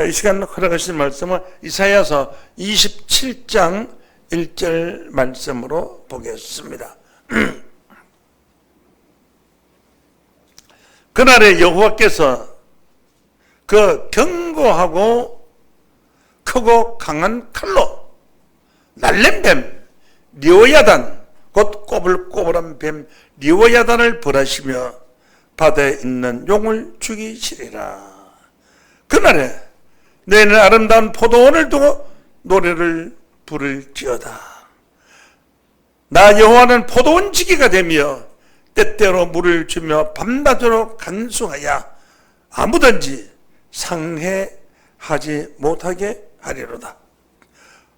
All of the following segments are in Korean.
이 시간 허락하신 말씀은 이사야서 27장 1절 말씀으로 보겠습니다. 그날에 여호와께서 그 견고하고 크고 강한 칼로 날랜 뱀 리오야단 곧 꼬불꼬불한 뱀 리오야단을 벌하시며 바다에 있는 용을 죽이시리라. 그날에 너희는 아름다운 포도원을 두고 노래를 부를지어다. 나 여호와는 포도원 지기가 되며 때때로 물을 주며 밤낮으로 간수하여 아무든지 상해하지 못하게 하리로다.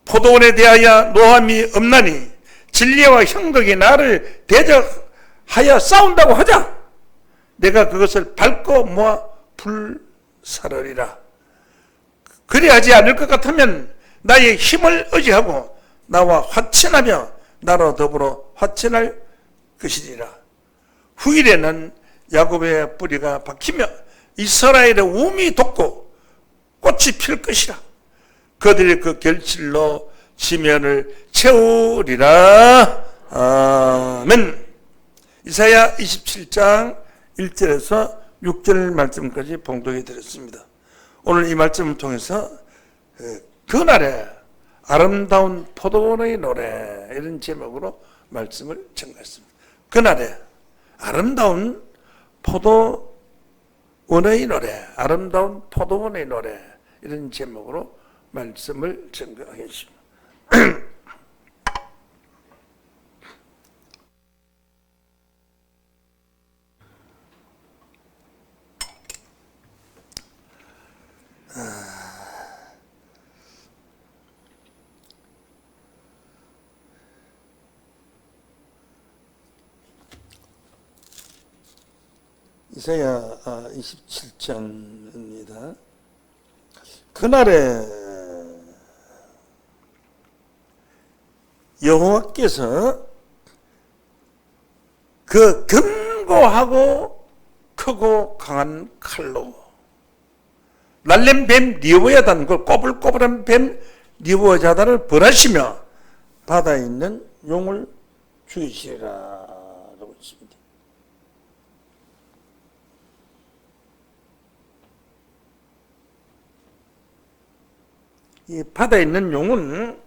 포도원에 대하여 노함이 없나니 진리와 형극이 나를 대적하여 싸운다고 하자. 내가 그것을 밟고 모아 불사르리라. 그리하지 않을 것 같으면 나의 힘을 의지하고 나와 화친하며 나로 더불어 화친할 것이니라. 후일에는 야곱의 뿌리가 박히며 이스라엘의 움이 돋고 꽃이 필 것이라. 그들이 그 결실로 지면을 채우리라. 아멘. 이사야 27장 1절에서 6절 말씀까지 봉독해 드렸습니다. 오늘 이 말씀을 통해서 그날의 아름다운 포도원의 노래 이런 제목으로 말씀을 전가했습니다. 그날의 아름다운 포도원의 노래, 아름다운 포도원의 노래 이런 제목으로 말씀을 전가하겠습니다. 이사야 27장입니다. 그날에 여호와께서 그 견고하고 크고 강한 칼로 날랜 뱀 리오야단, 그 꼬불꼬불한 뱀 리오야단을 벌하시며 바다에 있는 용을 죽이시리라 라고 했습니다. 이 바다에 있는 용은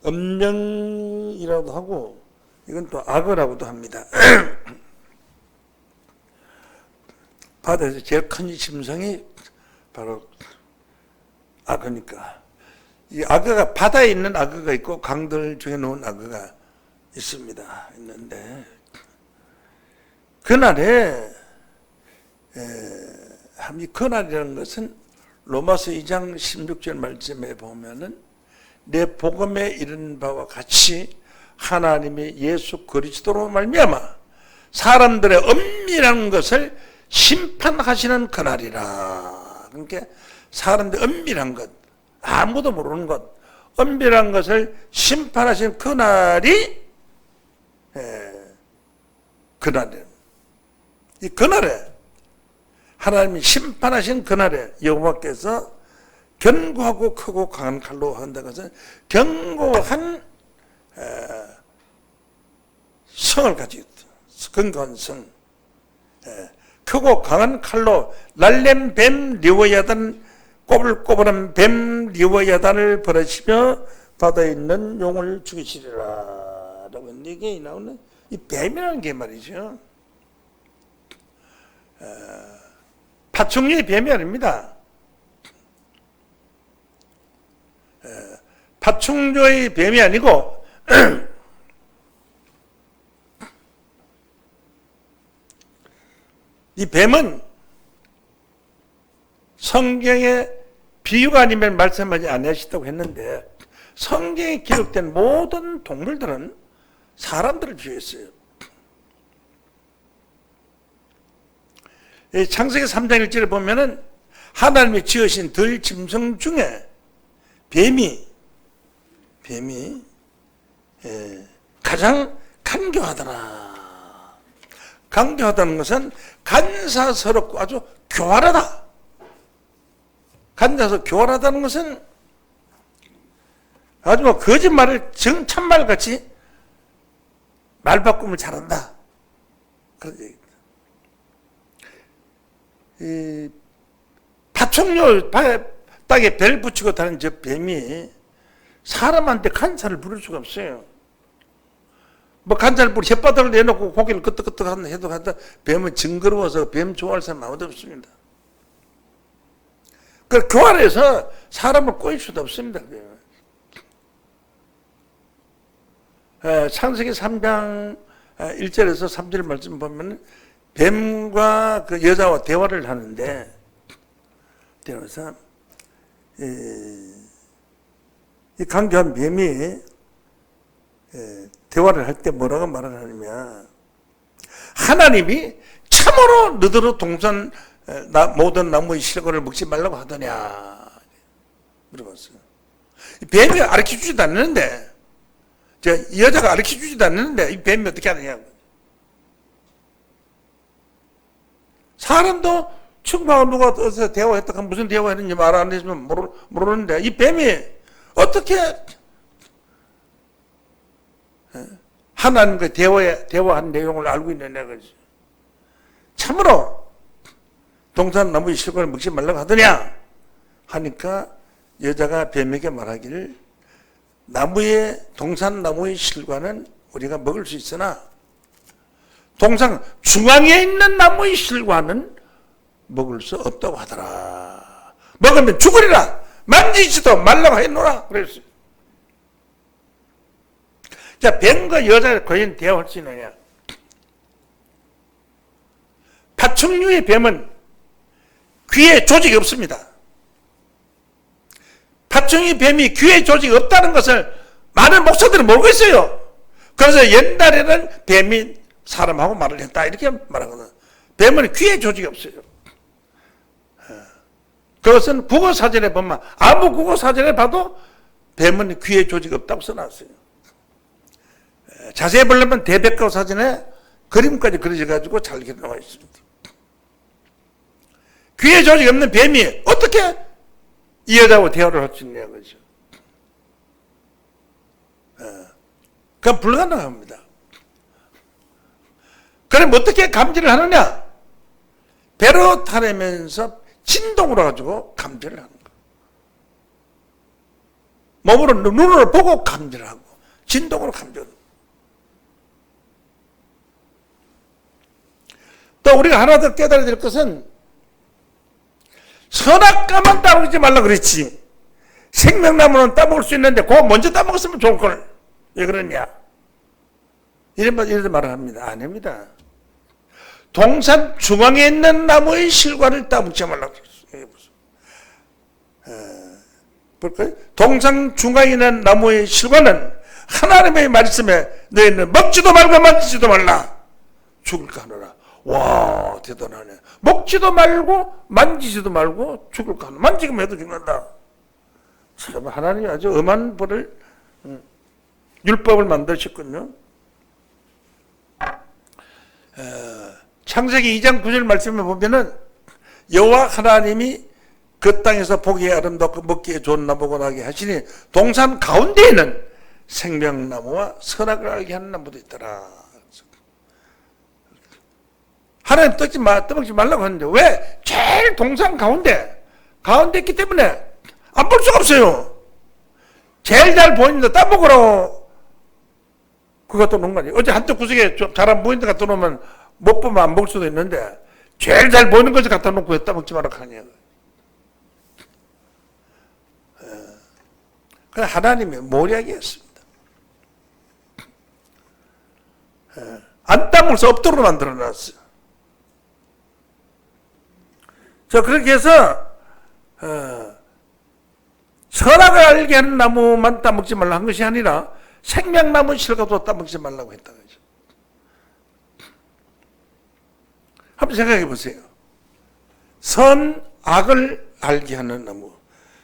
엄령이라고도 하고 이건 또 악어라고도 합니다. 바다에서 제일 큰 짐승이 바로 악어니까. 이 악어가 바다에 있는 악어가 있고 강들 중에 놓은 악어가 있습니다. 있는데 그날에 이 그날이라는 것은 로마서 2장 16절 말씀에 보면은 내 복음에 이른 바와 같이 하나님이 예수 그리스도로 말미암아 사람들의 엄밀한 것을 심판하시는 그날이라. 그러니까 사람들의 엄밀한 것, 아무도 모르는 것, 엄밀한 것을 심판하시는 그날이 그날이에요. 이 그날에 하나님이 심판하신 그날에 여호와께서 견고하고 크고 강한 칼로 한다는 것은 견고한 성을 가지고 있다. 견고한 성. 크고 강한 칼로 날랜 뱀 리오야단, 꼬불꼬불한 뱀 리오야단을 벌하시며 바다에 있는 용을 죽이시리라 라고 이게 나오는 이 뱀이라는 게 말이죠. 파충류의 뱀이 아닙니다. 파충류의 뱀이 아니고 이 뱀은 성경에 비유가 아니면 말씀하지 않으시다고 했는데 성경에 기록된 모든 동물들은 사람들을 비유했어요. 창세기 3장 1절에 보면은 하나님이 지으신 들짐승 중에 뱀이 가장 간교하더라. 강교하다는 것은 간사스럽고 아주 교활하다. 간사서 교활하다는 것은 아주 뭐 거짓말을 참말같이 말 바꿈을 잘한다. 그런 얘기입니다. 이 파충류 땅에 벨 붙이고 다니는 저 뱀이 사람한테 간사를 부릴 수가 없어요. 뭐 간사를 부리 혓바닥을 내놓고 고개를 끄덕끄덕 해도 한다. 뱀은 징그러워서 뱀 좋아할 사람 아무도 없습니다. 그 교활해서 사람을 꼬일 수도 없습니다. 창세기 3장 1절에서 3절 말씀 보면 뱀과 그 여자와 대화를 하는데, 그래서 이 강교한 뱀이 대화를 할 때 뭐라고 말을 하냐면, 하나님이 참으로 너더러 동산 모든 나무의 실과를 먹지 말라고 하더냐 물어봤어요. 뱀이 가르쳐주지도 않는데, 이 여자가 가르쳐주지도 않는데 이 뱀이 어떻게 하느냐고. 사람도 친구하고 누가 어디서 대화했다가 무슨 대화했는지 말 안 했으면 모르는데 이 뱀이 어떻게 하나님과 대화한 내용을 알고 있느냐 그러지. 참으로 동산 나무의 실과를 먹지 말라고 하더냐 하니까 여자가 뱀에게 말하기를, 동산 나무의 실과는 우리가 먹을 수 있으나 동산 중앙에 있는 나무의 실과는 먹을 수 없다고 하더라. 먹으면 죽으리라. 만지지도 말라고 해놓으라 그랬어요. 자, 뱀과 여자가 과연 대화할 수 있느냐? 파충류의 뱀은 귀에 조직이 없습니다. 파충류 뱀이 귀에 조직이 없다는 것을 많은 목사들은 모르고 있어요. 그래서 옛날에는 뱀이 사람하고 말을 했다 이렇게 말하거든. 뱀은 귀에 조직이 없어요. 그것은 국어사전에 보면, 아무 국어사전에 봐도 뱀은 귀에 조직이 없다고 써놨어요. 자세히 보려면 대백과 사전에 그림까지 그려져가지고 잘 나와 있습니다. 귀에 조직이 없는 뱀이 어떻게 이 여자하고 대화를 할 수 있냐 그죠. 그건 불가능합니다. 그럼 어떻게 감지를 하느냐? 배로 타려면서 진동으로 가지고 감지를 하는 거예요. 몸으로 눈으로 보고 감지를 하고 진동으로 감지를 하고. 또 우리가 하나 더 깨달아야 될 것은, 선악과만 따먹지 말라 그랬지. 생명나무는 따먹을 수 있는데 그거 먼저 따먹었으면 좋을 걸. 왜 그러냐? 이런 말을 합니다. 아닙니다. 동산 중앙에 있는 나무의 실과를 따먹지 말라 그랬어요. 볼까요? 동산 중앙에 있는 나무의 실과는 하나님의 말씀에 너희는 먹지도 말고 만지지도 말라. 죽을까 하노라. 와, 대단하네. 먹지도 말고 만지지도 말고 죽을까 하노라. 만지기만 해도 죽는다. 참 하나님이 아주 엄한 벌을, 율법을 만드셨군요. 창세기 2장 9절 말씀에 보면은 여호와 하나님이 그 땅에서 보기에 아름답고 먹기에 좋은 나무가 나게 하시니 동산 가운데에는 생명나무와 선악을 알게 하는 나무도 있더라. 하나님 떠먹지 말라고 하는데 왜 제일 동산 가운데 있기 때문에 안 볼 수가 없어요. 제일 잘 보이는데 따먹으라고 그것도 놓은 거지. 어제 한쪽 구석에 좀 잘 안 보이는 데 갖다 놓으면 못 보면 안 볼 수도 있는데 제일 잘 보이는 것을 갖다 놓고 왜 따먹지 말라고 하냐. 그건 하나님의 모략이었습니다. 안 따먹을 수 없도록 만들어놨어요. 자, 그렇게 해서 선악을 알게 하는 나무만 따먹지 말라 한 것이 아니라 생명나무 실과도 따먹지 말라고 했다. 한번 생각해 보세요. 선악을 알게 하는 나무.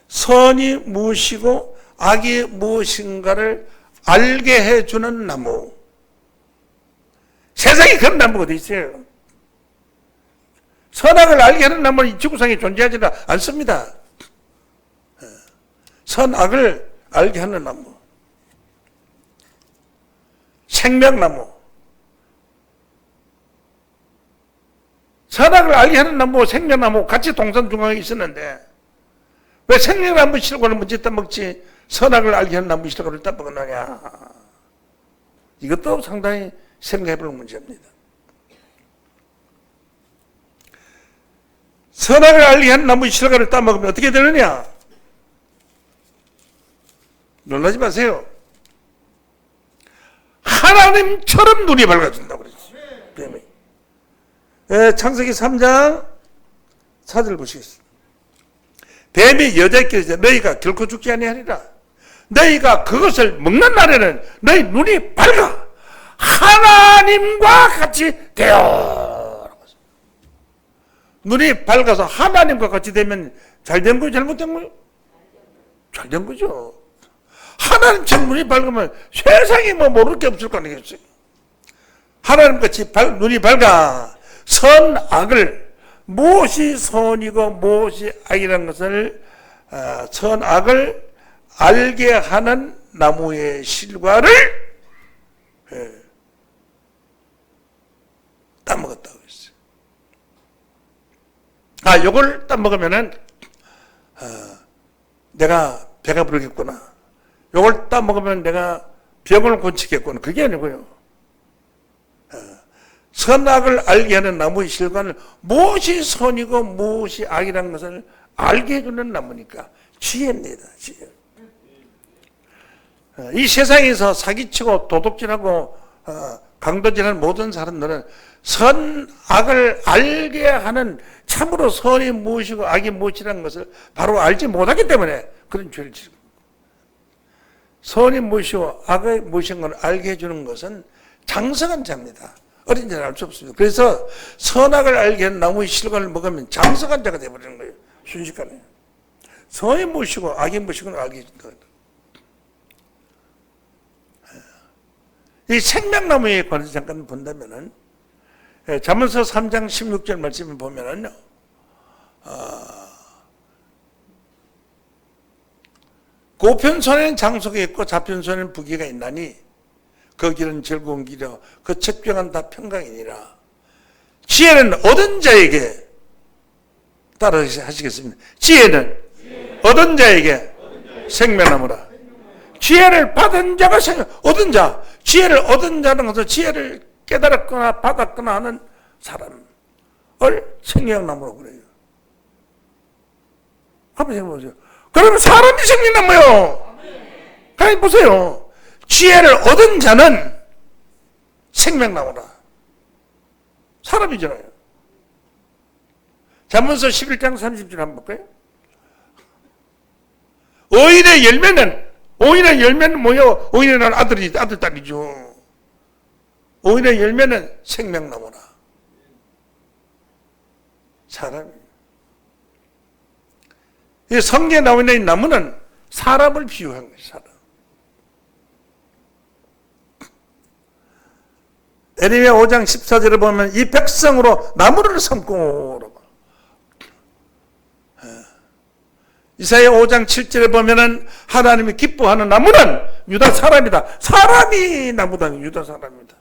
선이 무엇이고 악이 무엇인가를 알게 해주는 나무. 세상에 그런 나무가 어디 있어요? 선악을 알게 하는 나무는 이 지구상에 존재하지 않습니다. 선악을 알게 하는 나무. 생명나무. 선악을 알게 하는 나무, 생명나무 같이 동산 중앙에 있었는데 왜 생명나무 실과를 먼저 따먹지 선악을 알게 하는 나무 실과를 따먹었느냐. 이것도 상당히 생각해볼 문제입니다. 선악을 알게 하는 나무 실과를 따먹으면 어떻게 되느냐? 놀라지 마세요. 하나님처럼 눈이 밝아진다고 그랬어요. 창세기 3장 4절 보시겠습니다. 뱀이 여자에게 이르되 너희가 결코 죽지 아니하리라. 너희가 그것을 먹는 날에는 너희 눈이 밝아 하나님과 같이 되어. 눈이 밝아서 하나님과 같이 되면 잘된 거예요? 잘못된 거예요? 잘된 거죠. 하나님처럼 눈이 밝으면 세상에 뭐 모를 게 없을 거 아니겠어요? 하나님같이 눈이 밝아 선악을, 무엇이 선이고 무엇이 악이라는 것을 선악을 알게 하는 나무의 실과를 따먹었다고 했어요. 요걸 따먹으면은 내가 배가 부르겠구나. 요걸 따먹으면 내가 병을 고치겠구나. 그게 아니고요. 선악을 알게 하는 나무의 실과는 무엇이 선이고 무엇이 악이라는 것을 알게 해주는 나무니까 지혜입니다. 지혜. 이 세상에서 사기치고 도둑질하고 강도질하는 모든 사람들은 선악을 알게 하는 참으로 선이 무엇이고 악이 무엇이라는 것을 바로 알지 못하기 때문에 그런 죄를 지고 선이 무엇이고 악이 무엇인 걸 알게 해주는 것은 장성한 자입니다. 어린 자는 알 수 없습니다. 그래서 선악을 알게 하는 나무의 실과를 먹으면 장성한 자가 되어버리는 거예요. 순식간에. 선이 무엇이고 악이 무엇이고 알게 해준다. 이 생명나무에 관해서 잠깐 본다면은 잠언서 3장 16절 말씀을 보면은요. 고편손에는 장소가 있고 좌편손에는 부귀가 있나니 그 길은 즐거운 길이요 그 책병은 다 평강이니라. 지혜는 얻은 자에게 따라 하시겠습니다. 지혜는 얻은 자에게 생명나무라. 지혜를 받은 자가 얻은 자. 지혜를 얻은 자는 것은 지혜를 깨달았거나 받았거나 하는 사람을 생명나무라고 그래요. 한번 생각해보세요. 그러면 사람이 생명나무요. 가만히 보세요. 지혜를 얻은 자는 생명나무라. 사람이잖아요. 잠언서 11장 30절 한번 볼까요? 의인의 열매는 뭐요? 의인은 아들, 딸이죠. 의인의 열매는 생명나무라. 사람이. 이 성경에 나와 있는 이 나무는 사람을 비유한 거예요, 사람. 에레미야 5장 14절에 보면 이 백성으로 나무를 삼고 이사야 5장 7절에 보면은 하나님이 기뻐하는 나무는 유다 사람이다. 사람이 나무다. 유다 사람이다.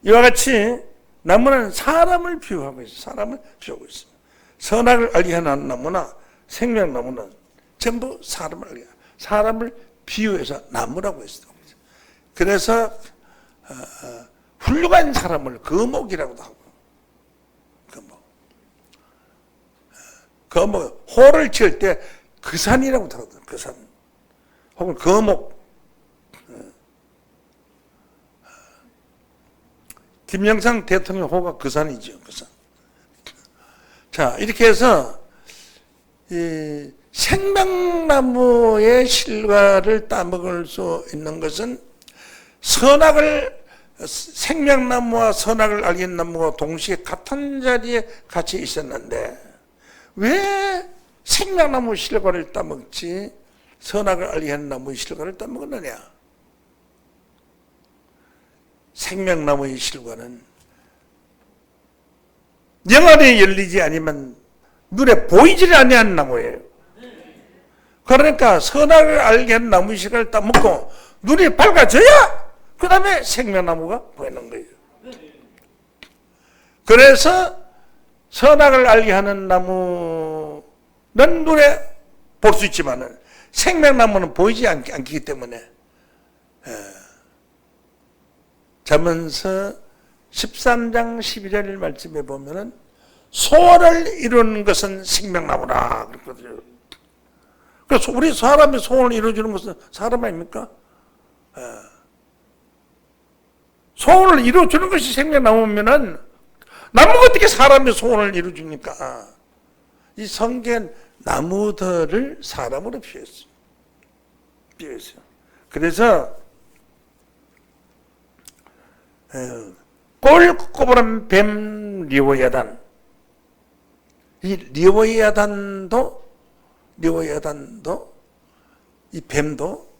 이와 같이 나무는 사람을 비유하고 있어요. 사람을 비유하고 있습니다. 선악을 알게 하는 나무나 생명나무는 전부 사람을 알게 합니다. 사람을 비유해서 나무라고 했어요. 그래서 훌륭한 사람을 거목이라고도 하고 거목 호를 지을 때 거산이라고도 하거든요. 거산 혹은 거목. 김영삼 대통령 호가 거산이죠. 거산. 자, 이렇게 해서 이 생명나무의 실과를 따먹을 수 있는 것은 생명나무와 선악을 알게 나무가 동시에 같은 자리에 같이 있었는데 왜 생명나무 실과를 따먹지 선악을 알게 하는 나무의 실과를 따먹었느냐? 생명나무의 실과는 영안에 열리지 아니면 눈에 보이지 아니하는 나무예요. 그러니까 선악을 알게 하는 나무의 실과를 따먹고 눈이 밝아져야 그 다음에 생명나무가 보이는 거예요. 그래서 선악을 알게 하는 나무는 눈에 볼 수 있지만 생명나무는 보이지 않기 때문에 잠언서 13장 12절 말씀에 보면은 소원을 이루는 것은 생명나무라 그랬거든요. 그래서 우리 사람이 소원을 이루어주는 것은 사람 아닙니까? 소원을 이루어주는 것이 생명나무면은 나무가 어떻게 사람의 소원을 이루어줍니까? 이 성경 나무들을 사람으로 피했어요. 그래서 꼴꼬부란 뱀 리오야단, 이 리오야단도 이 뱀도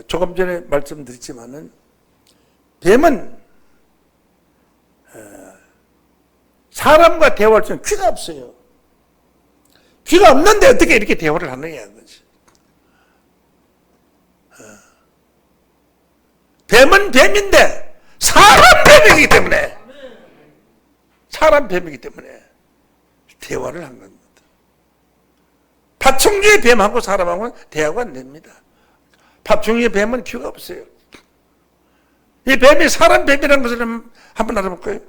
조금 전에 말씀드렸지만은 뱀은 사람과 대화할 수 있는 귀가 없어요. 귀가 없는데 어떻게 이렇게 대화를 하느냐 그거지. 뱀은 뱀인데 사람 뱀이기 때문에 대화를 한 겁니다. 파충류의 뱀하고 사람하고는 대화가 안 됩니다. 파충류의 뱀은 귀가 없어요. 이 뱀이 사람 뱀이라는 것을 한번 알아볼까요?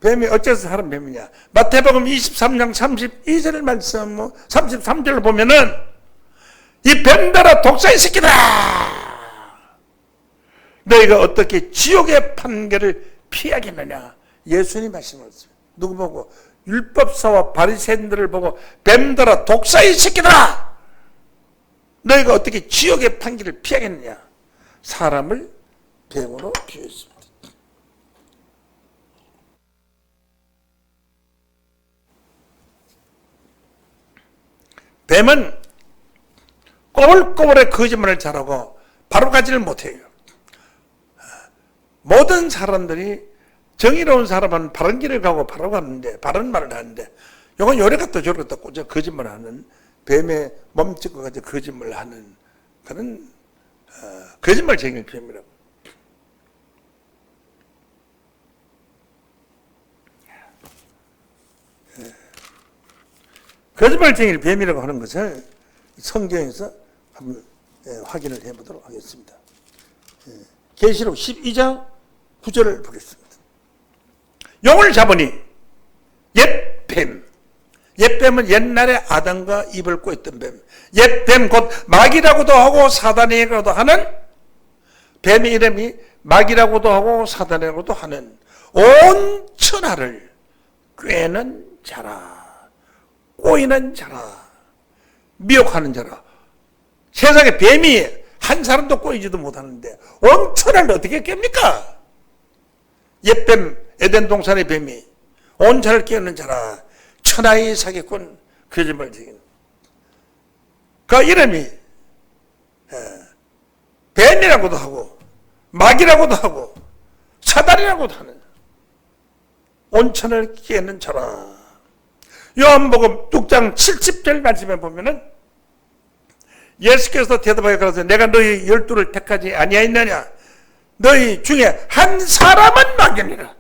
뱀이 어째서 사람 뱀이냐? 마태복음 23장 32절 말씀, 33절을 보면은 이 뱀들아 독사의 새끼다! 너희가 어떻게 지옥의 판결을 피하겠느냐? 예수님 말씀하셨어요. 누구 보고? 율법사와 바리새인들을 보고 뱀들아 독사의 새끼다! 너희가 어떻게 지옥의 판결을 피하겠느냐? 사람을 뱀으로 비유했습니다. 뱀은 꼬불꼬불의 거짓말을 잘하고 바로 가지를 못해요. 모든 사람들이 정의로운 사람은 바른 길을 가고 바로 가는데 바른 말을 하는데 이건 요래 갔다 저래 갔다 꽂아 거짓말을 하는 뱀에 몸찍고 가지고 거짓말을 하는 그런 거짓말쟁이 뱀이라고. 거짓말쟁이를 뱀이라고 하는 것을 성경에서 한번 확인을 해보도록 하겠습니다. 계시록 12장 9절을 보겠습니다. 용을 잡으니 옛뱀, 옛뱀은 옛날에 아담과 이브를 꼬였던 뱀, 옛뱀 곧 마귀라고도 하고 사단이라고도 하는 뱀의 이름이 마귀라고도 하고 사단이라고도 하는 온 천하를 꿰는 자라. 꼬이는 자라, 미혹하는 자라. 세상에 뱀이 한 사람도 꼬이지도 못하는데 온 천하를 어떻게 깹니까? 옛뱀, 에덴 동산의 뱀이 온 천하를 깨우는 자라. 천하의 사기꾼, 거짓말쟁이. 그 이름이 뱀이라고도 하고 마귀라고도 하고 사단이라고도 하는 온 천하를 깨우는 자라. 요한복음 6장 70절 말씀에 보면은 예수께서 대답하여 가라사대 내가 너희 12를 택하지 아니하였느냐? 너희 중에 한 사람은 마귀니라.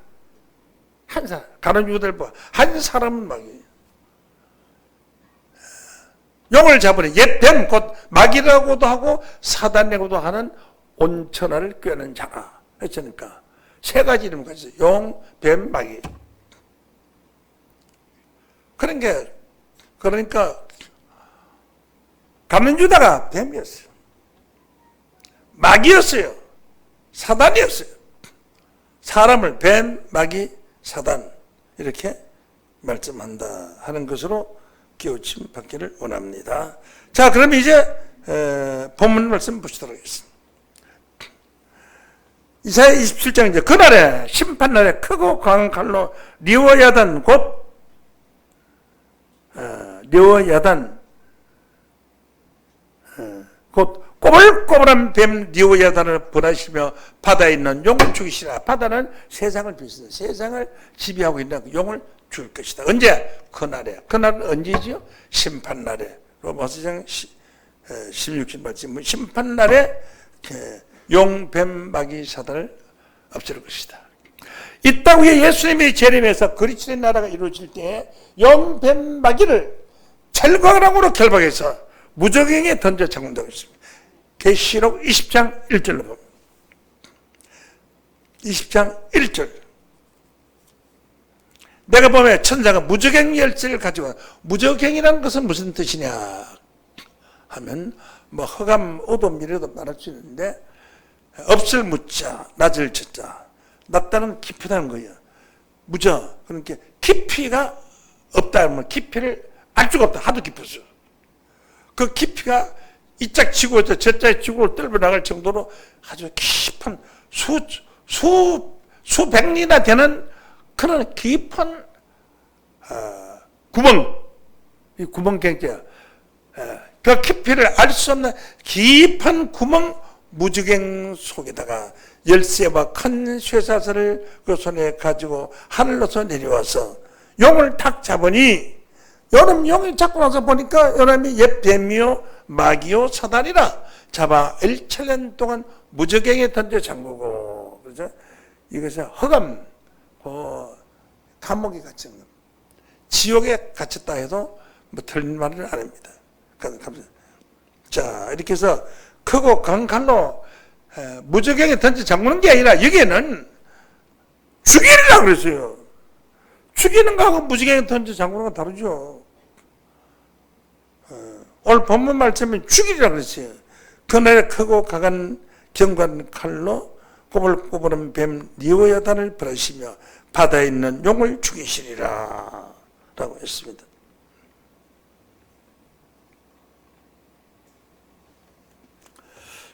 한 사람, 가룟 유다를 봐. 한 사람은 마귀. 용을 잡으니 옛뱀 곧 마귀라고도 하고 사단이라고도 하는 온천하를 꿰는 자라. 했으니까 세 가지 이름을 가졌어요. 용, 뱀, 마귀. 그러니까 가룟 유다가 뱀이었어요. 마귀였어요. 사단이었어요. 사람을 뱀, 마귀, 사단 이렇게 말씀한다 하는 것으로 깨우침 받기를 원합니다. 자, 그럼 이제 본문 말씀 보시도록 하겠습니다. 이사야 27장 이제 그날에 심판날에 크고 강한 칼로 리워야단 곧 려야단, 곧 꼬불꼬불한 뱀 려야단을 벌하시며 바다에 있는 용을 죽이시라. 바다는 세상을 비슷해. 세상을 지배하고 있는 용을 죽일 것이다. 언제? 그날에. 그날은 언제지요? 심판날에. 로마서장 16절 말씀. 심판날에 용, 뱀, 마귀, 사단을 없앨 것이다. 이 땅 위에 예수님이 재림해서 그리스도의 나라가 이루어질 때에 용, 뱀, 마귀를 철광으로 결박해서 무적행에 던져 잡는다고 했습니다. 계시록 20장 1절로 봅니다. 20장 1절. 내가 보면 천사가 무적행 열쇠를 가지고, 무적행이라는 것은 무슨 뜻이냐 하면 뭐 허감, 오도, 미래도 말할 수 있는데, 없을 무자, 낮을 저자, 낮다는 깊이라는 거예요. 무저, 그러니까 깊이가 없다 하면 깊이를 알 수가 없다. 하도 깊었어. 그 깊이가 이짝 지구에서 저짝 지구를 떨고 나갈 정도로 아주 깊은 수백리나 되는 그런 깊은 구멍, 이 구멍경제야. 그 깊이를 알 수 없는 깊은 구멍 무적행 속에다가 열쇠와 큰 쇠사슬을 그 손에 가지고 하늘로서 내려와서 용을 탁 잡으니, 여름 용이 잡고 나서 보니까 여름이 옛 뱀이요 마귀요 사단이라 잡아 1천년 동안 무적행에 던져 잠그고, 그래서 이것을 허감, 감옥에 갇힌 겁니다. 지옥에 갇혔다 해도 뭐 틀린 말을 안 합니다. 자, 이렇게 해서 크고 강한 칼로 무적행에 던져 잠그는 게 아니라 여기에는 죽이려고 그랬어요. 죽이는 거하고 무적행에 던져 잠그는 건 다르죠. 오늘 본문 말씀은 죽이려고 그랬어요. 그날에 크고 강한 경관 칼로 꼬불꼬불한 뱀 리오야단을 벌하시며 바다에 있는 용을 죽이시리라 라고 했습니다.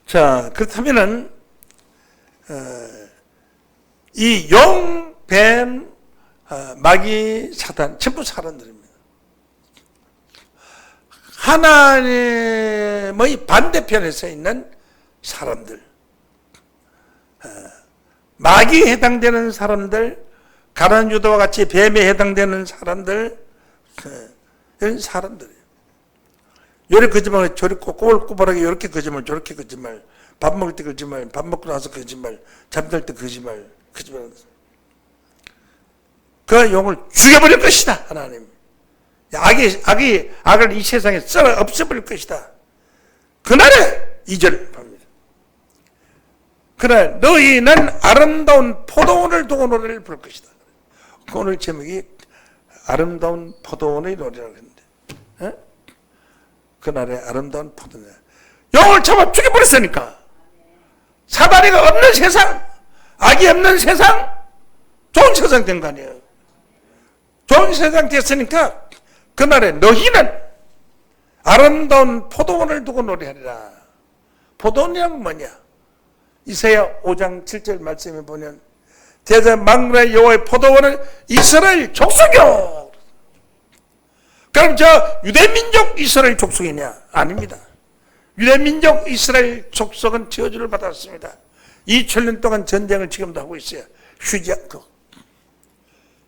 자, 그렇다면은 이 용, 뱀, 마귀, 사단 전부 사람들입니다. 하나님의 반대편에 서 있는 사람들, 마귀에 해당되는 사람들, 가룟 유다와 같이 뱀에 해당되는 사람들, 이런 사람들이에요. 요리 거짓말, 저리 꼬불꼬불하게 이렇게 거짓말, 저렇게 거짓말, 밥 먹을 때 거짓말, 밥 먹고 나서 거짓말, 잠들 때 거짓말. 그 용을 죽여버릴 것이다, 하나님. 악을 이 세상에 썰어 없애버릴 것이다. 그날에 2절 봅니다. 그날 너희는 아름다운 포도원을 두고 노래를 부를 것이다. 그 오늘 제목이 아름다운 포도원의 노래라고 했는데, 그날에 아름다운 포도원. 용을 잡아 죽여버렸으니까. 사다리가 없는 세상, 악이 없는 세상, 좋은 세상 된 거 아니에요. 좋은 세상 됐으니까 그날에 너희는 아름다운 포도원을 두고 노래하리라. 포도원이란 뭐냐? 이사야 5장 7절 말씀에 보면 대저 만군의 여호와의 포도원을 이스라엘 족속이요. 그럼 저 유대민족 이스라엘 족속이냐? 아닙니다. 유대민족 이스라엘 족속은 저주를 받았습니다. 2000년 동안 전쟁을 지금도 하고 있어요. 쉬지 않고.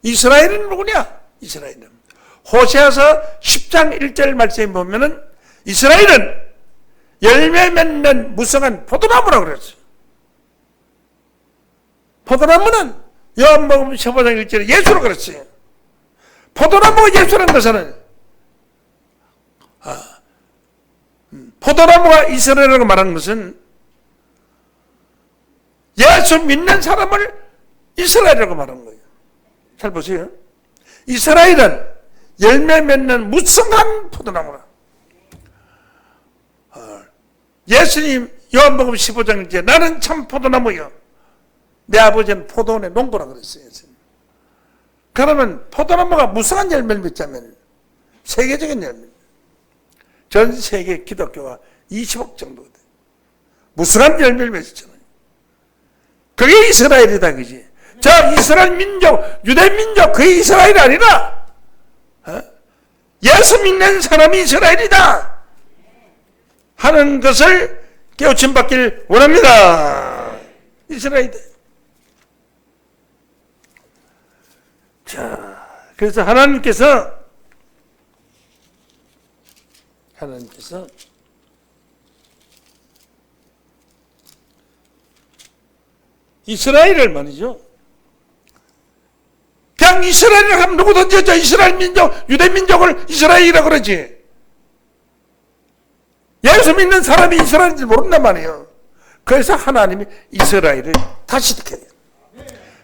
이스라엘은 누구냐? 이스라엘은 호세아서 10장 1절 말씀에 보면은 이스라엘은 열매 맺는 무성한 포도나무라고 그랬어요. 포도나무는 요한복음 15장 1절에 예수로 그랬어요. 포도나무가 예수라는 것은 포도나무가 이스라엘이라고 말하는 것은 예수 믿는 사람을 이스라엘이라고 말하는 거예요. 잘 보세요. 이스라엘은 열매 맺는 무성한 포도나무라. 예수님 요한복음 15장 이제 나는 참 포도나무요. 내 아버지는 포도원의 농부라 그랬어요. 예수님. 그러면 포도나무가 무성한 열매를 맺자면 세계적인 열매. 전 세계 기독교가 20억 정도거든. 무성한 열매를 맺었잖아요. 그게 이스라엘이다, 그지? 저 이스라엘 민족, 유대 민족, 그게 이스라엘이 아니라, 예수 믿는 사람이 이스라엘이다 하는 것을 깨우침 받길 원합니다. 이스라엘이다. 자, 그래서 하나님께서 이스라엘을 말이죠. 그냥 이스라엘을 하면 누구든지 저 이스라엘 민족, 유대 민족을 이스라엘이라고 그러지. 예수 믿는 사람이 이스라엘인지 모른단 말이에요. 그래서 하나님이 이스라엘을 다시 택해요.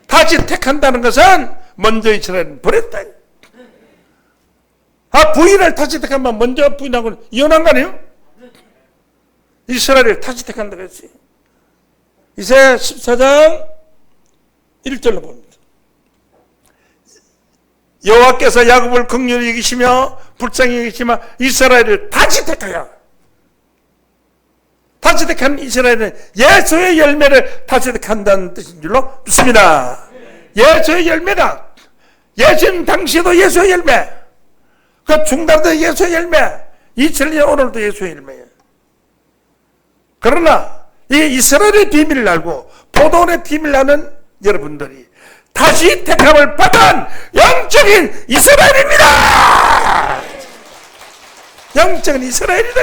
다시 택한다는 것은 먼저 이스라엘을 버렸다. 부인을 다시 택하면 먼저 부인하고 이혼한 거 아니에요? 이스라엘을 다시 택한다고 했어요. 이사야 14장 1절로 봅니다. 여호와께서 야곱을 긍휼히 여기시며 불쌍히 여기시며 이스라엘을 다시 택하여, 다시 택한 이스라엘은 예수의 열매를 다시 택한다는 뜻인 줄로 믿습니다. 예수의 열매다. 예수님 당시에도 예수의 열매, 그 중단도 예수의 열매, 2000년 오늘도 예수의 열매예요. 그러나 이 이스라엘의 비밀을 알고 포도원의 비밀을 아는 여러분들이 다시 택함을 받은 영적인 이스라엘입니다. 영적인 이스라엘이다.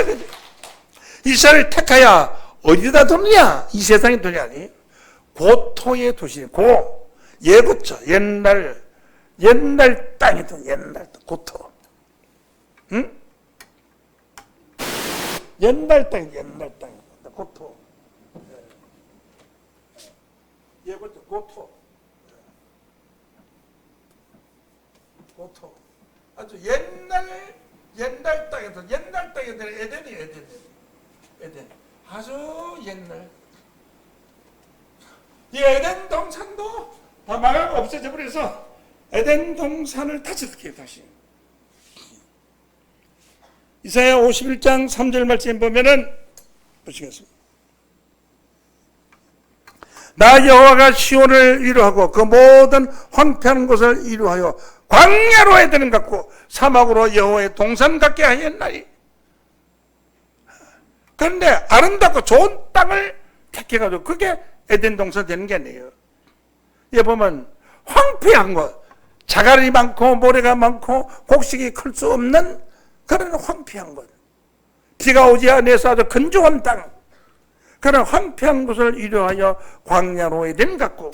이스라엘을 택하여 어디다 두느냐? 이 세상에 두냐? 아니, 고토의 도시, 예고죠. 옛날 땅이던 옛날 고토. 응? 옛날 땅, 고토. 예고죠. 고토. 아주 옛날 땅에서 에덴. 아주 옛날. 이 에덴 동산도 다 망하고 없어져 버려서 에덴 동산을 다시 어떻게 다시. 이사야 51장 3절 말씀 보면은 보시겠습니다. 나 여호와가 시온을 위로하고 그 모든 황폐한 곳을 위로하여 광야로 에덴을 갖고 사막으로 여호와의 동산 갖게 하였나니. 그런데 아름답고 좋은 땅을 택해가지고 그게 에덴 동산 되는 게 아니에요. 여기 보면 황폐한 곳, 자갈이 많고 모래가 많고 곡식이 클 수 없는 그런 황폐한 곳, 비가 오지 않아서 아주 건조한 땅, 그런 황폐한 곳을 위로하여 광야로 에덴 갖고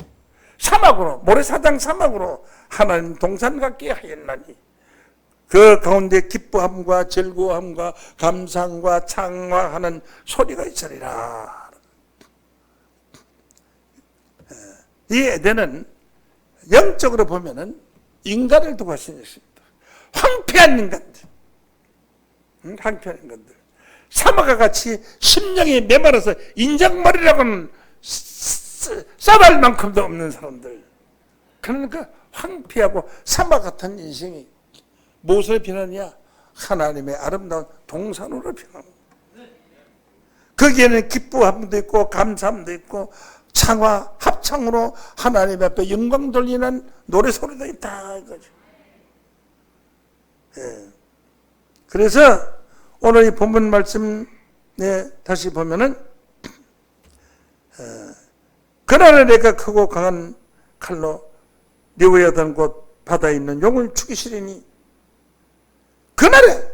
사막으로, 모래사장 사막으로 하나님 동산 갖게 하였나니 그 가운데 기뻐함과 즐거움과 감상과 창화하는 소리가 있으리라. 이 에덴은 영적으로 보면은 인간을 두고 하신 것입니다. 황폐한 인간들, 황폐한 인간들, 사막과 같이 심령이 메말라서 인장머리라고는 싸발 만큼도 없는 사람들. 그러니까 황폐하고 사막 같은 인생이 무엇을 변하냐? 하나님의 아름다운 동산으로 변합니다. 거기에는 기뻐함도 있고 감사함도 있고 창화, 합창으로 하나님 앞에 영광 돌리는 노래 소리도 있다 이거죠. 예. 그래서 오늘 이 본문 말씀 다시 보면은 그날에 내가 크고 강한 칼로 리워야던 곳 바다에 있는 용을 죽이시리니, 그날에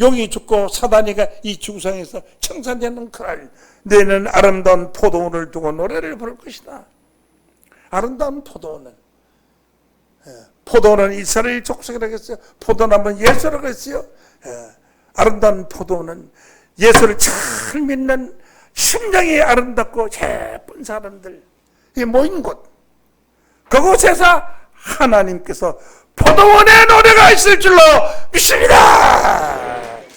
용이 죽고 사단이가 이 중상에서 청산되는 그날 너희는 아름다운 포도원을 두고 노래를 부를 것이다. 아름다운 포도원은, 포도원은 이스라엘 족속이라고 했어요. 포도나무는 예수라고 했어요. 아름다운 포도원은 예수를 잘 믿는 심령이 아름답고 예쁜 사람들이 모인 곳, 그곳에서 하나님께서 포도원의 노래가 있을 줄로 믿습니다.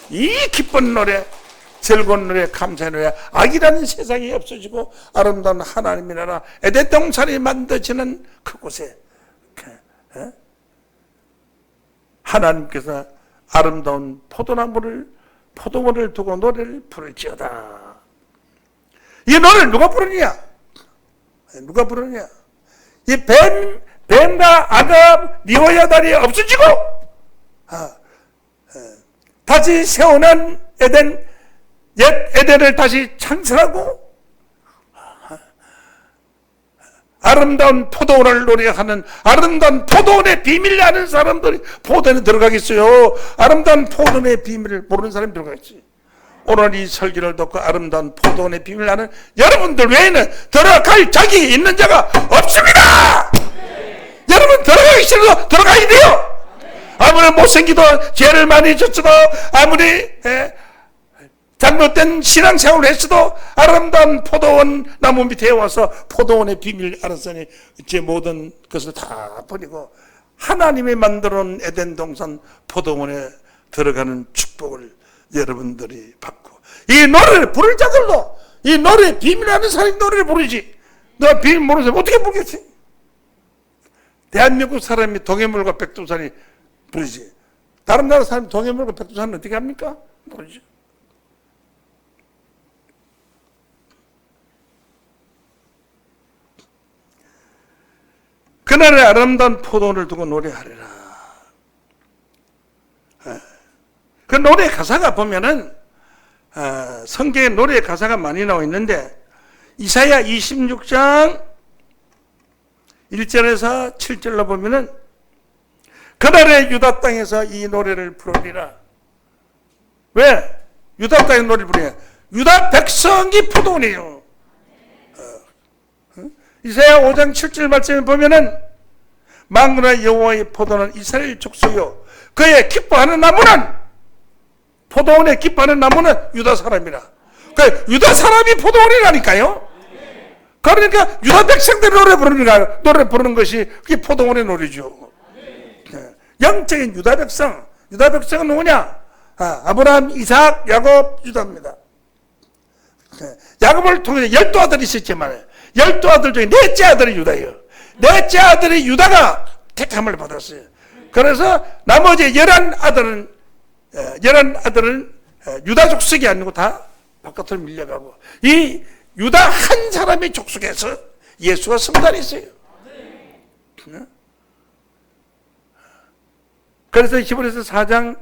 이 기쁜 노래, 즐거운 노래, 감사의 노래, 악이라는 세상이 없어지고 아름다운 하나님의 나라 에덴 동산이 만들어지는 그곳에 하나님께서 아름다운 포도원을 두고 노래를 부를지어다. 이 노래를 누가 부르느냐? 누가 부르느냐? 이 뱀과 악업, 리워야단이 없어지고 다시 세워난 에덴, 옛 에덴을 다시 창설하고 아름다운 포도원을 노래하는, 아름다운 포도원의 비밀을 아는 사람들이 포도원에 들어가겠어요? 아름다운 포도원의 비밀을 모르는 사람이 들어가겠지. 오늘 이 설교를 듣고 아름다운 포도원의 비밀을 아는 여러분들 외에는 들어갈 자격이 있는 자가 없습니다. 여러분 들어가기 싫어도 들어가야 돼요. 아무리 못생기도 죄를 많이 졌어도, 아무리 잘못된 신앙생활을 했어도 아름다운 포도원 나무 밑에 와서 포도원의 비밀을 알았으니 제 모든 것을 다 버리고 하나님이 만들어놓은 에덴 동산 포도원에 들어가는 축복을 여러분들이 받고, 이 노래를 부를 자들도 이 노래 비밀 아는 사람이 노래를 부르지, 너가 비밀 모르는 사람 어떻게 부르겠지? 대한민국 사람이 동해물과 백두산이 부르지, 다른 나라 사람이 동해물과 백두산은 어떻게 합니까? 모르죠. 그날의 아름다운 포도원을 두고 노래하리라. 그 노래 가사가 보면은 성경에 노래 가사가 많이 나와 있는데, 이사야 26장 1절에서 7절로 보면은 그날의 유다 땅에서 이 노래를 부르리라. 왜? 유다 땅에 노래를 부르냐? 유다 백성이 포도원이에요. 이사야 5장 7절 말씀에 보면은 만군의 여호와의 포도는 이스라엘 족속이요 그의 기뻐하는 나무는, 포도원에 기뻐하는 나무는 유다 사람이라. 그러니까 유다 사람이 포도원이라니까요. 그러니까 유다 백성들이 노래 부르는 것이 그게 포도원의 노래죠. 영적인 유다 백성, 유다 백성은 누구냐? 아브라함, 이삭, 야곱, 유다입니다. 야곱을 통해 12아들이 있었지만 12아들 중에 넷째 아들이 유다예요. 넷째 아들이 유다가 택함을 받았어요. 그래서 나머지 11아들은 유다 족속이 아니고 다 바깥으로 밀려가고, 이 유다 한 사람의 족속에서 예수가 성달했어요. 그래서 히브리서 4장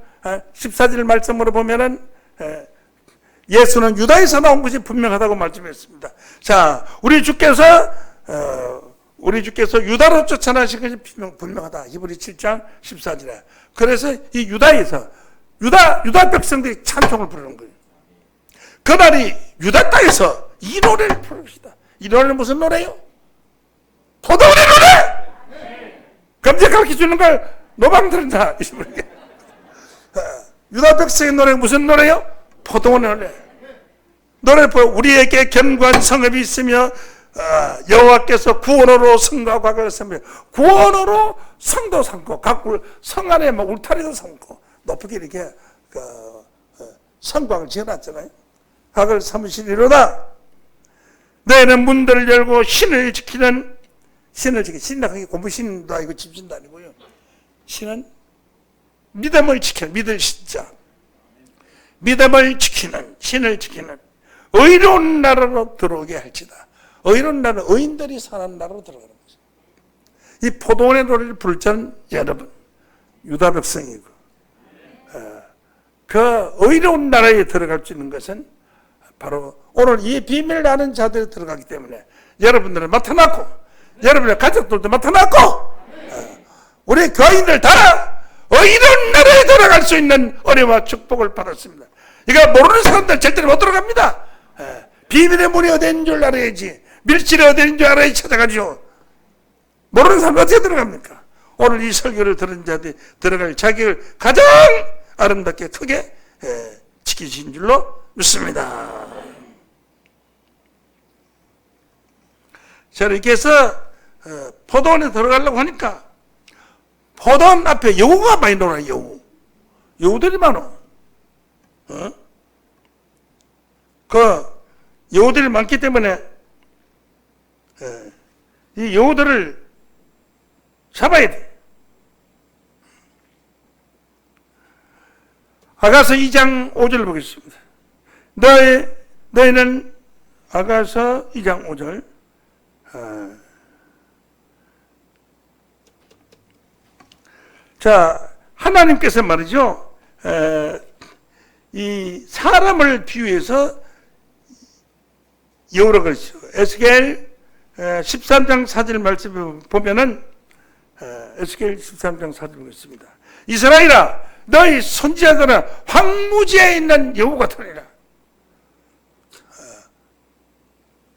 14절 말씀으로 보면은 예수는 유다에서 나온 것이 분명하다고 말씀했습니다. 자, 우리 주께서 유다로 쫓아나신 것이 분명하다. 히브리 7장 14절에. 그래서 이 유다에서 유다 백성들이 찬송을 부르는 거예요. 그날이 유다 땅에서 이 노래를 부릅시다. 이 노래는 무슨 노래요? 포도원의 노래! 금제 가르쳐 주는 걸 노방 들은다. 유다 백성의 노래가 무슨 노래요? 포도원의 노래. 노래 보여. 우리에게 견고한 성읍이 있으며 여호와께서 구원으로 성과 과거를 삼며, 구원으로 성도 삼고, 각 성 안에 막 울타리도 삼고 높게 이렇게 성곽을 지어놨잖아요. 각을 삼으시리로다. 너희는 문들을 열고 신을 지키는, 신은 고무신도 아니고 집신도 아니고요. 신은 믿음을 지키는, 믿을 신자, 믿음을 지키는, 신을 지키는 의로운 나라로 들어오게 할지다. 의로운 나라, 의인들이 사는 나라로 들어가는 거죠. 이 포도원의 노래를 부를 자는 여러분, 유다 백성이고, 그 의로운 나라에 들어갈 수 있는 것은 바로 오늘 이 비밀을 아는 자들이 들어가기 때문에 여러분들은 맡아놨고, 여러분의 가족들도 맡아놨고, 우리 교인들 다 의로운 나라에 들어갈 수 있는 은혜와 축복을 받았습니다. 이거 모르는 사람들 절대로 못 들어갑니다. 비밀의 문이 어디 있는 줄 알아야지, 밀실이 어디 있는 줄 알아야지 찾아가죠. 모르는 사람 어떻게 들어갑니까? 오늘 이 설교를 들은 자들이 들어갈 자격을 가장 아름답게 크게 지키신 줄로 믿습니다. 자, 이렇게 해서 포도원에 들어가려고 하니까 포도원 앞에 여우가 많이 놀아요. 여우들이 많아. 그 여우들이 많기 때문에 이 여우들을 잡아야 돼. 아가서 2장 5절 보겠습니다. 너희는 아가서 2장 5절. 자, 하나님께서 말이죠. 이 사람을 비유해서 여우라 그랬죠. 에스겔 13장 4절 말씀을 보면은 에스겔 13장 4절 보겠습니다. 이스라엘아, 너희 선지자들은 황무지에 있는 여우 같으리라.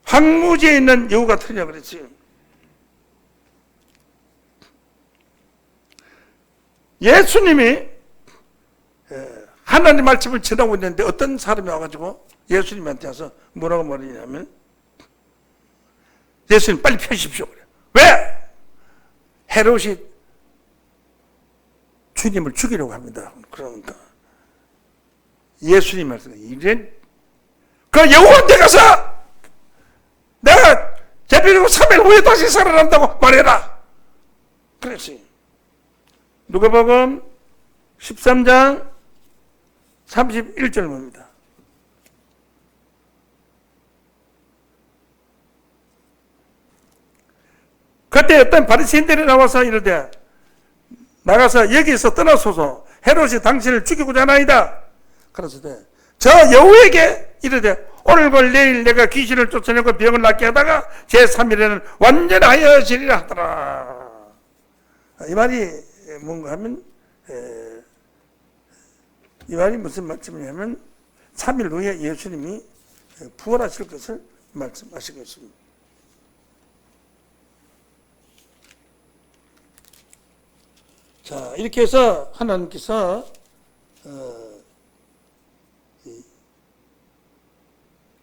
황무지에 있는 여우 같으리라 그랬지. 예수님이 하나님 말씀을 전하고 있는데 어떤 사람이 와가지고 예수님한테 와서 뭐라고 말하냐면, 예수님 빨리 펴십시오. 그래. 왜? 헤롯이 주님을 죽이려고 합니다. 그러니까 예수님 말씀, 이래 그 여호와한테 가서 내가 재림하고 3일 후에 다시 살아난다고 말해라. 그랬어요. 누가복음 13장 31절 봅니다. 그때 어떤 바리새인들이 나와서 이르되 나가서 여기서 떠나소서, 헤롯이 당신을 죽이고자 하나이다. 그랬을 저 여우에게 이르되 오늘걸 내일 내가 귀신을 쫓아내고 병을 낫게 하다가 제3일에는 완전하여지리라 하더라. 이 말이 뭔가 하면 이 말이 무슨 말씀이냐면 3일 후에 예수님이 부활하실 것을 말씀하시고 있습니다. 자, 이렇게 해서 하나님께서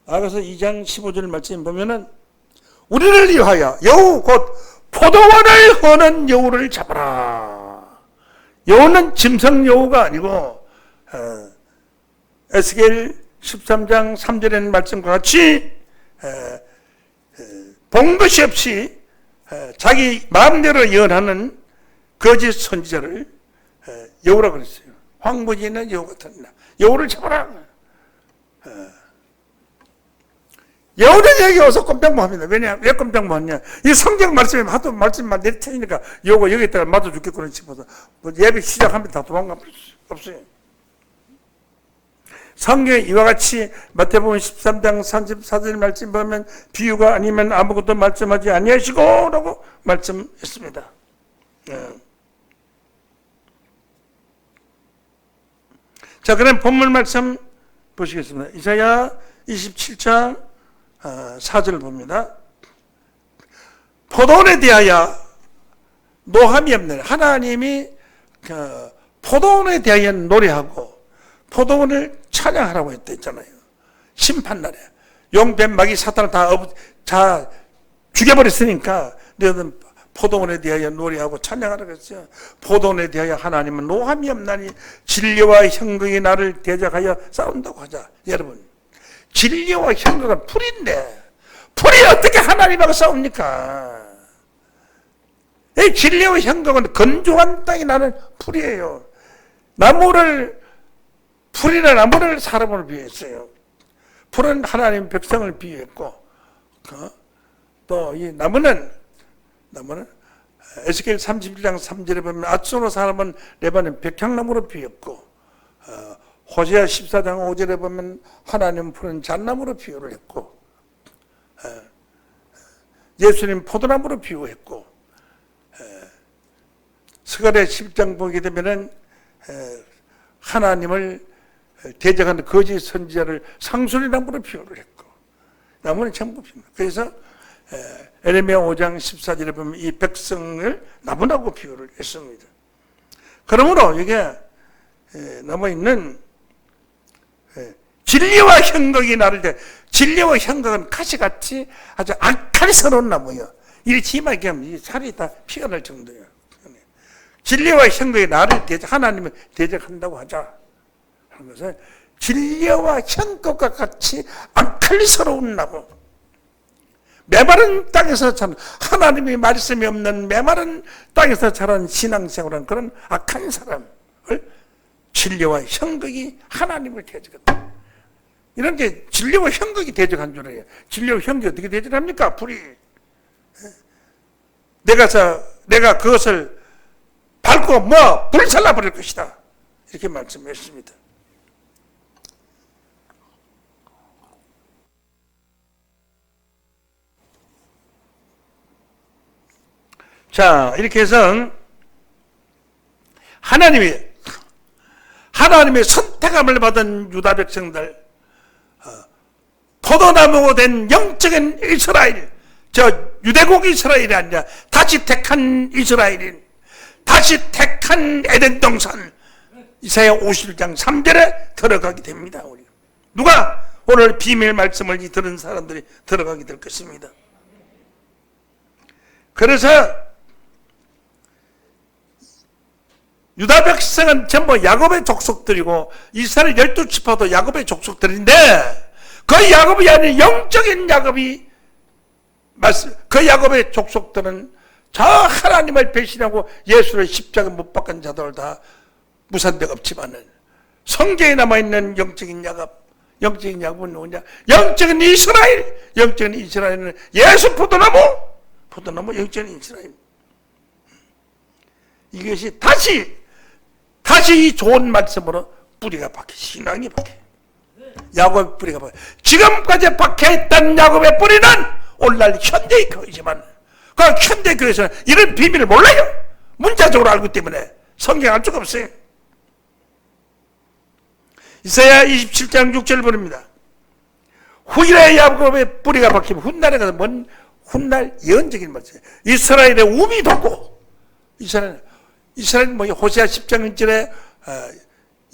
아가서 2장 15절 말씀 보면은 우리를 위하여 여우 곧 포도원을 허는 여우를 잡아라. 여우는 짐승 여우가 아니고 에스겔 13장 3절에 말씀과 같이 본 것이 없이 자기 마음대로 예언하는 거짓 선지자를 여우라고 그랬어요. 황무지에 있는 여우 같은 여우를 잡아라. 여우는 여기 와서 꼼짝모합니다. 왜 꼼짝모하냐? 이 성경 말씀에 하도 말씀만 내리치니까 여우가 여기 있다가 맞아 죽겠구나 싶어서 예배 시작하면 다 도망가 버릴 수 없어요. 성경에 이와 같이 마태복음 13장 34절 말씀 보면 비유가 아니면 아무것도 말씀하지 아니하시고 라고 말씀했습니다. 자, 그럼 본문 말씀 보시겠습니다. 이사야 27장 4절 봅니다. 포도원에 대하여 노함이 없는 하나님이 포도원에 대하여 노래하고 포도원을 찬양하라고 했잖아요. 심판날에 용뱀 마귀 사탄을 다 죽여버렸으니까 너희는 포도원에 대하여 노래하고 찬양하라고 했어요. 포도원에 대하여 하나님은 노함이 없나니 진리와 형극이 나를 대적하여 싸운다고 하자. 여러분, 진리와 형극은 풀인데 풀이 어떻게 하나님하고 싸웁니까? 이 진리와 형극은 건조한 땅에 나는 풀이에요. 풀이나 나무를 사람으로 비유했어요. 풀은 하나님 백성을 비유했고, 또 이 나무는 에스겔 31장 3절에 보면 아소로 사람은 레바논 백향나무로 비유했고, 호세아 14장 5절에 보면 하나님 풀은 잣나무로 비유를 했고, 예수님 포도나무로 비유했고, 스가랴 10장 보게 되면은 하나님을 대적하는 거짓 선지자를 상수리나무로 비유를 했고, 나무는 전부 비유입니다. 그래서 에레미야 5장 14절에 보면 이 백성을 나무라고 비유를 했습니다. 그러므로 이게 남아있는 진리와 형극이 나를 대 진리와 형극은 가시같이 아주 악탈스러운 나무예요. 이 심하게 하면 이 살이 다 피가 날 정도예요. 진리와 형극이 나를 하나님을 대적한다고 하자 하는 것은 진리와 형극과 같이 악탈스러운 나무, 메마른 땅에서 자란, 하나님의 말씀이 없는 메마른 땅에서 자란 신앙생활은 그런 악한 사람을 진리와 형극이 하나님을 대적한다. 이런 게 진리와 형극이 대적한 줄 알아요. 진리와 형극이 어떻게 대적합니까? 불이. 내가 그것을 밟고 불살라 버릴 것이다. 이렇게 말씀했습니다. 자, 이렇게 해서 하나님의 선택함을 받은 유다 백성들, 포도나무가 된 영적인 이스라엘, 저 유대국 이스라엘이 아니라 다시 택한 이스라엘인, 다시 택한 에덴 동산, 이사야 51장 3절에 들어가게 됩니다. 우리 누가? 오늘 비밀 말씀을 들은 사람들이 들어가게 될 것입니다. 그래서 유다 백성은 전부 야곱의 족속들이고 이스라엘 12지파도 야곱의 족속들인데, 그 야곱이 아닌 영적인 야곱이, 그 야곱의 족속들은 저 하나님을 배신하고 예수를 십자가 못 박은 자들 다 무산되가 없지만은, 성경에 남아있는 영적인 야곱은 누구냐? 영적인 이스라엘은 예수 포도나무 영적인 이스라엘. 이것이 다시 이 좋은 말씀으로 뿌리가 박혀, 신앙이 박혀, 야곱의 뿌리가 박혀. 지금까지 박혀있던 야곱의 뿌리는 오늘날 현대의 교회지만, 그 현대 교회에서는 이런 비밀을 몰라요. 문자적으로 알기 때문에 성경 알 수가 없어요. 이사야 27장 6절 부릅니다. 후일에 야곱의 뿌리가 박히면 훗날에 가서 훗날 예언적인 말씀. 이스라엘의 우미 돋고, 이스라엘 호세아 10장 1절에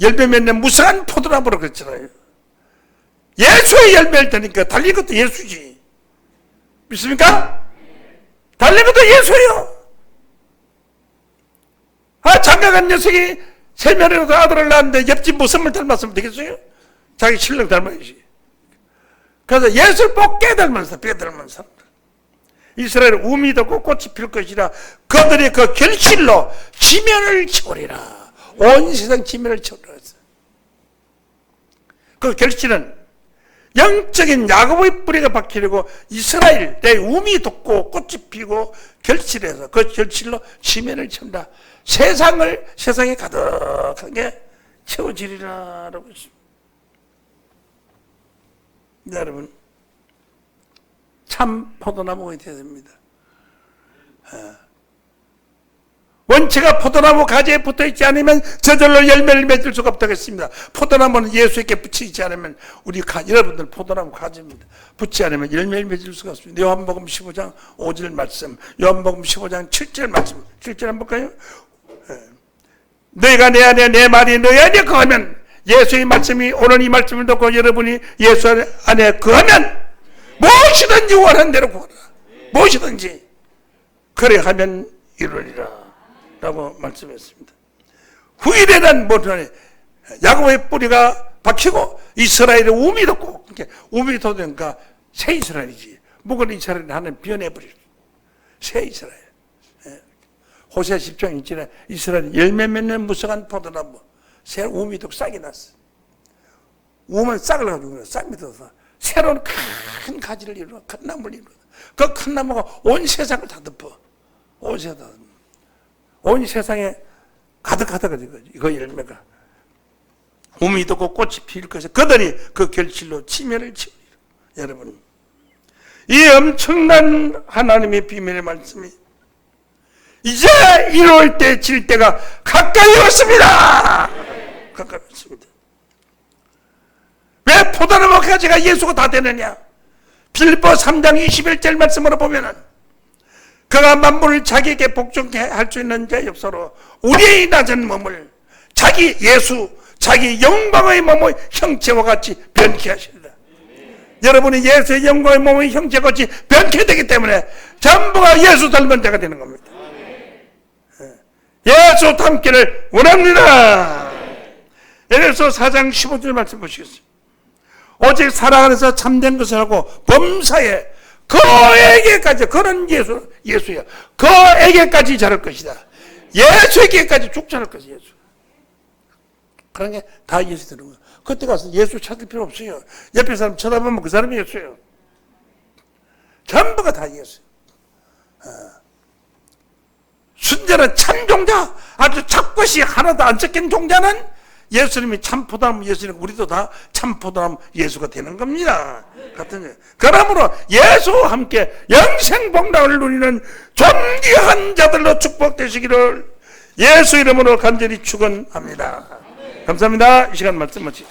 열매 맺는 무성한 포도나무로 그랬잖아요. 예수의 열매를 드니까 달린 것도 예수지. 믿습니까? 달린 것도 예수예요. 장가간 녀석이 세면으로 아들을 낳았는데 옆집 무슨을 닮았으면 되겠어요? 자기 실력 닮아야지. 그래서 예수를 꼭 깨달으면서 사람들. 이스라엘 우미 돋고 꽃이 필 것이라 그들이 그 결실로 지면을 채우리라. 온 세상 지면을 채우리라. 그 결실은 영적인 야곱의 뿌리가 박히려고 이스라엘의 우미 돋고 꽃이 피고 결실해서 그 결실로 지면을 채운다. 세상에 가득하게 채워지리라라고 했습니다. 여러분, 참 포도나무가 되어야 됩니다. 원체가 포도나무 가지에 붙어있지 않으면 저절로 열매를 맺을 수가 없다고 했습니다. 포도나무는 예수에게 붙이지 않으면 여러분들 포도나무 가지입니다. 붙지 않으면 열매를 맺을 수가 없습니다. 요한복음 15장 5절 말씀, 요한복음 15장 7절 말씀, 7절 한번 볼까요? 너희가 내 안에 내 말이 너희 안에 거하면, 예수의 말씀이 오늘 이 말씀을 듣고 여러분이 예수 안에 거하면 무엇이든지 원하는 대로 구하라. 무엇이든지 그래 하면 이루리라 라고 말씀했습니다. 후일에는 뭐냐, 야곱의 뿌리가 박히고 이스라엘의 우미 돋고, 우미 돋으니까 새 이스라엘이지. 묵은 이스라엘은 하나님 변해버리죠. 새 이스라엘. 호세아 10장 1절에 이스라엘 열매 맺는 무성한 포도나무, 새 우미 돋고 싹이 났어. 우면 싹을 가지고 싹 밑에서 새로운 큰 가지를 이루어, 큰 나무를 이루어. 그 큰 나무가 온 세상을 다 덮어. 온 세상에 가득하다가 그 열매가 우미 돋고 꽃이 피울 것이 그들이 그 결실로 지면을 채우리라. 여러분, 이 엄청난 하나님의 비밀의 말씀이 이제 이룰 때 질 때가 가까이 왔습니다. 가까이 왔습니다. 왜 포도나무 가지가 예수가 다 되느냐? 빌립보 3장 21절 말씀으로 보면은 그가 만물을 자기에게 복종케 할 수 있는 자 역사로 우리의 낮은 몸을 자기 영광의 몸의 형체와 같이 변케 하시리라. 여러분이 예수의 영광의 몸의 형체와 같이 변케 되기 때문에 전부가 예수 닮은 자가 되는 겁니다. 예수 닮기를 원합니다. 에베소 4장 15절 말씀 보시겠습니다. 오직 사랑 안에서 참된 것을 하고 범사에 그에게까지, 그는 예수야. 그에게까지 자랄 것이다. 예수에게까지 쭉 자랄 것이야. 예수. 그런 게 다 예수 되는 거야. 그때 가서 예수 찾을 필요 없어요. 옆에 사람 쳐다보면 그 사람이 예수예요. 전부가 다 예수. 순전한 참 종자, 아주 착것이 하나도 안 섞인 종자는 예수님이 참 포도나무 예수님, 우리도 다 참 포도나무 예수가 되는 겁니다. 같은 일. 그러므로 예수와 함께 영생 복락을 누리는 존귀한 자들로 축복되시기를 예수 이름으로 간절히 축원합니다. 감사합니다. 이 시간 말씀 마치.